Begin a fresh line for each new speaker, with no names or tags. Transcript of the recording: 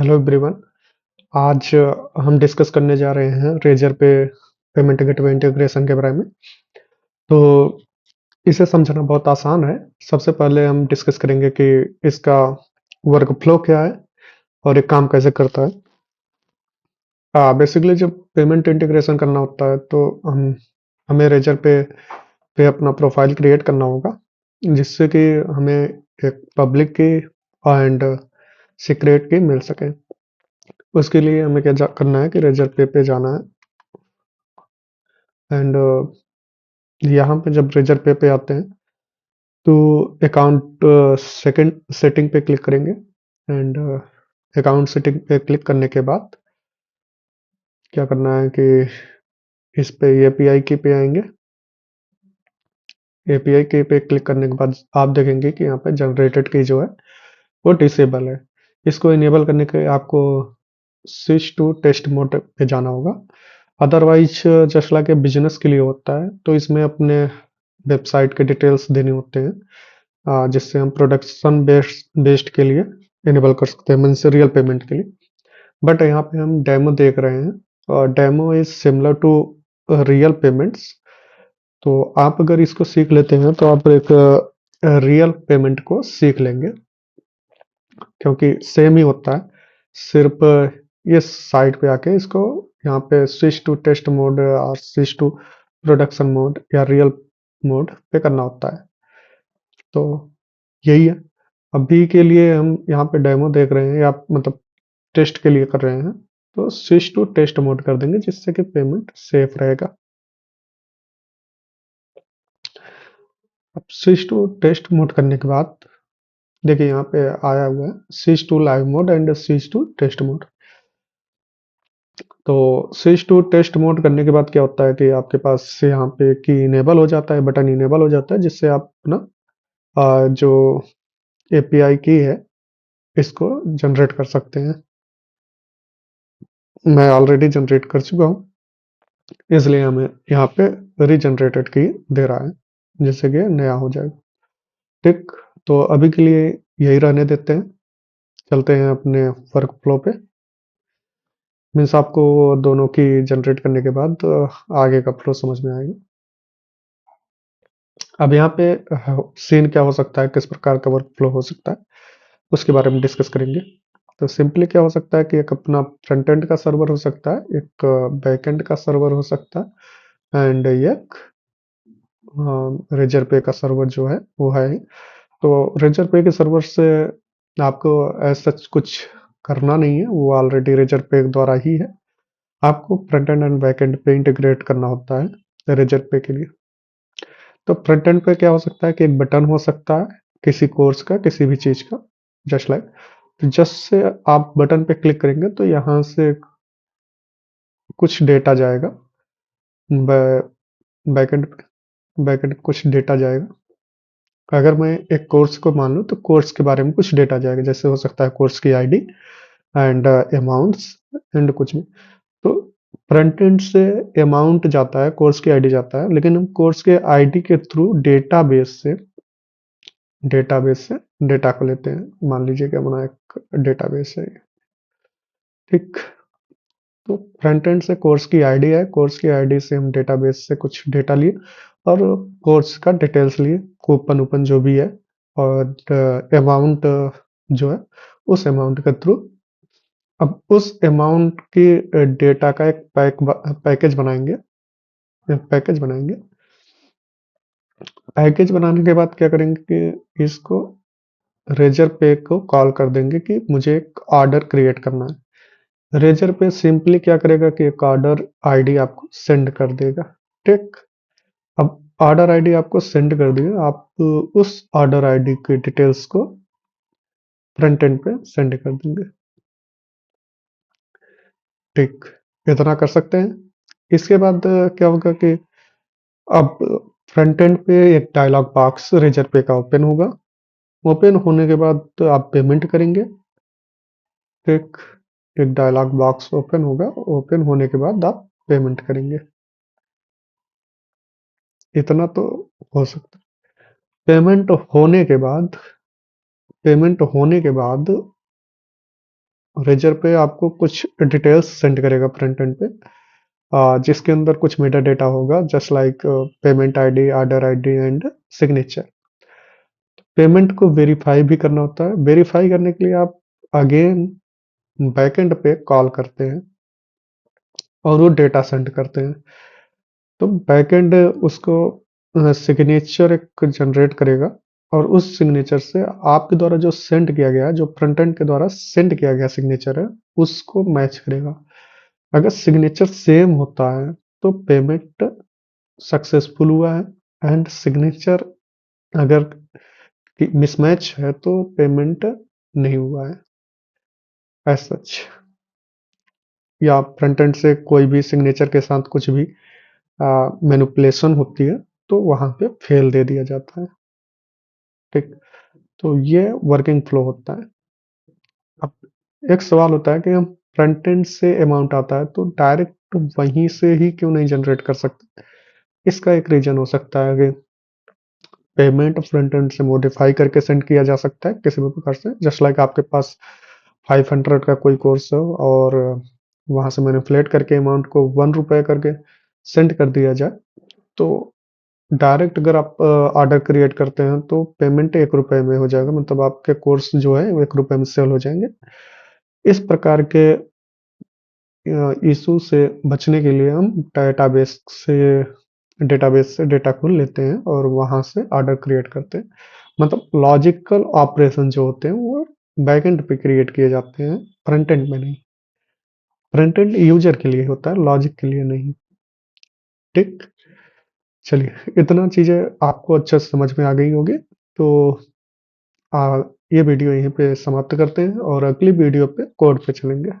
Hello everyone. आज हम discuss करने जा रहे हैं रेजर पे पेमेंट गेटवे इंटीग्रेशन के बारे में। तो इसे समझना बहुत आसान है। सबसे पहले हम डिस्कस करेंगे कि इसका वर्क फ्लो क्या है और ये काम कैसे करता है। बेसिकली जब पेमेंट इंटीग्रेशन करना होता है तो हमें रेजर पे अपना प्रोफाइल क्रिएट करना होगा, जिससे कि हमें एक पब्लिक की एंड सीक्रेट की मिल सके। उसके लिए हमें करना है कि रेजर पे जाना है एंड यहाँ पे जब रेजर पे आते हैं तो अकाउंट सेकंड सेटिंग पे क्लिक करेंगे एंड अकाउंट सेटिंग पे क्लिक करने के बाद क्या करना है कि इस पे एपीआई की पे आएंगे। एपीआई की पे क्लिक करने के बाद आप देखेंगे कि यहाँ पे जनरेटेड की जो है वो डिसेबल है। इसको इनेबल करने के लिए आपको स्विच टू टेस्ट मोड पे जाना होगा। अदरवाइज जस्ट लाइक बिजनेस के लिए होता है तो इसमें अपने वेबसाइट के डिटेल्स देने होते हैं, जिससे हम प्रोडक्शन बेस्ड के लिए इनेबल कर सकते हैं, मीन्स रियल पेमेंट के लिए। बट यहाँ पे हम डेमो देख रहे हैं और demo is similar to real payments. तो आप अगर इसको सीख लेते हैं तो आप एक रियल पेमेंट को सीख लेंगे, क्योंकि सेम ही होता है। सिर्फ इस साइट पे आके इसको यहाँ पे स्विच टू टेस्ट मोड और स्विच टू प्रोडक्शन मोड या रियल मोड पे करना होता है। तो यही है। अभी के लिए हम यहाँ पे डेमो देख रहे हैं या मतलब टेस्ट के लिए कर रहे हैं, तो स्विच टू टेस्ट मोड कर देंगे जिससे कि पेमेंट सेफ रहेगा। अब स्विच टू टेस्ट मोड करने के बाद देखिए यहाँ पे आया हुआ है switch to live mode and switch to test mode. तो स्विच टू टेस्ट मोड करने के बाद क्या होता है कि आपके पास यहाँ पे की इनेबल हो जाता है, बटन इनेबल हो जाता है, जिससे आप अपना जो एपीआई की है इसको जनरेट कर सकते हैं। मैं ऑलरेडी जनरेट कर चुका हूँ, इसलिए हमें यहाँ पे रीजनरेटेड की दे रहा है, जिससे कि नया हो जाएगा। ठीक, तो अभी के लिए यही रहने देते हैं। चलते हैं अपने वर्क फ्लो पे। मीन्स आपको दोनों की जनरेट करने के बाद आगे का फ्लो समझ में आएगा। अब यहाँ पे सीन क्या हो सकता है, किस प्रकार का वर्क फ्लो हो सकता है, उसके बारे में डिस्कस करेंगे। तो सिंपली क्या हो सकता है कि एक अपना फ्रंट एंड का सर्वर हो सकता है, एक बैक एंड का सर्वर हो सकता है एंड एक रेजर पे का सर्वर जो है वो है ही। तो रेजर पे के सर्वर से आपको ऐसा कुछ करना नहीं है, वो ऑलरेडी रेजर पे द्वारा ही है। आपको front end and back and पे इंटीग्रेट करना होता है रेजर पे के लिए। तो फ्रंट एंड पे क्या हो सकता है कि एक बटन हो सकता है किसी कोर्स का, किसी भी चीज का, जस्ट लाइक। तो जस्ट से आप बटन पे क्लिक करेंगे तो यहाँ से कुछ डेटा जाएगा, बैकएंड बैकएंड कुछ डेटा जाएगा। अगर मैं एक कोर्स को मान लूँ तो कोर्स के बारे में कुछ डेटा जाएगा, जैसे हो सकता है कोर्स की आईडी एंड अमाउंट्स एंड कुछ भी। तो फ्रंट एंड से अमाउंट जाता है, कोर्स की आईडी जाता है, लेकिन हम कोर्स के आईडी के थ्रू डेटाबेस से डेटा को लेते हैं। मान लीजिए कि हमारा एक डेटाबेस है, ठीक। तो फ्रंट एंड से कोर्स की आईडी है, कोर्स की आईडी से हम डेटाबेस से कुछ डेटा लिए और कोर्स का डिटेल्स लिए, कूपन उपन जो भी है, और अमाउंट जो है उस अमाउंट के थ्रू अब उस अमाउंट की डेटा का एक पैकेज बनाएंगे। पैकेज बनाएंगे, पैकेज बनाने के बाद क्या करेंगे कि इसको रेजर पे को कॉल कर देंगे कि मुझे एक ऑर्डर क्रिएट करना है। रेजर पे सिंपली क्या करेगा कि एक ऑर्डर आईडी आपको सेंड कर देगा, ठीक। अब ऑर्डर आईडी आपको सेंड कर दिया, आप उस ऑर्डर आईडी की डिटेल्स को फ्रंट एंड पे सेंड कर देंगे, ठीक। इतना कर सकते हैं। इसके बाद क्या होगा कि अब फ्रंट एंड पे एक डायलॉग बॉक्स रेजर पे का ओपन होगा। ओपन होने के बाद आप पेमेंट करेंगे, ठीक। एक डायलॉग बॉक्स ओपन होगा, ओपन होने के बाद आप पेमेंट करेंगे। इतना तो हो सकता है। पेमेंट होने के बाद पेमेंट होने के बाद रेजर पे आपको कुछ डिटेल्स सेंड करेगा फ्रंट एंड पे, जिसके अंदर कुछ मेटा डेटा होगा, just like payment ID, order ID and signature. Payment को वेरीफाई भी करना होता है। वेरीफाई करने के लिए आप अगेन बैकएंड पे कॉल करते हैं और वो डेटा सेंड करते हैं। तो बैकएंड उसको सिग्नेचर एक जनरेट करेगा और उस सिग्नेचर से आपके द्वारा जो सेंड किया गया है, जो फ्रंट एंड के द्वारा सेंड किया गया सिग्नेचर है, उसको मैच करेगा। अगर सिग्नेचर सेम होता है तो पेमेंट सक्सेसफुल हुआ है, एंड सिग्नेचर अगर मिसमैच है तो पेमेंट नहीं हुआ है एज सच। या फ्रंट एंड से कोई भी सिग्नेचर के साथ कुछ भी मैनिपुलेशन होती है तो वहां पे फेल दे दिया जाता है। ठीक। तो ये वर्किंग फ्लो होता है। अब एक सवाल होता है कि हम फ्रंट एंड से अमाउंट आता है तो डायरेक्ट वहीं से ही क्यों नहीं जनरेट कर सकते। इसका एक रीजन हो सकता है कि पेमेंट फ्रंट एंड से मॉडिफाई करके सेंड किया जा सकता है किसी भी प्रकार से। जस्ट लाइक आपके पास 500 का कोई कोर्स हो और वहां से मैनिपुलेट करके अमाउंट को ₹1 करके सेंड कर दिया जाए, तो डायरेक्ट अगर आप ऑर्डर क्रिएट करते हैं तो पेमेंट ₹1 में हो जाएगा, मतलब आपके कोर्स जो है वो ₹1 में सेल हो जाएंगे। इस प्रकार के इशू से बचने के लिए हम डेटाबेस से डेटा को लेते हैं और वहां से ऑर्डर क्रिएट करते हैं। मतलब लॉजिकल ऑपरेशन जो होते हैं वो बैकएंड पे क्रिएट किए जाते हैं, फ्रंट एंड में नहीं। फ्रंट एंड यूजर के लिए होता है, लॉजिक के लिए नहीं। ठीक। चलिए, इतना चीजें आपको अच्छे से समझ में आ गई होगी। तो ये वीडियो यहीं पे समाप्त करते हैं और अगली वीडियो पे कोड पे चलेंगे।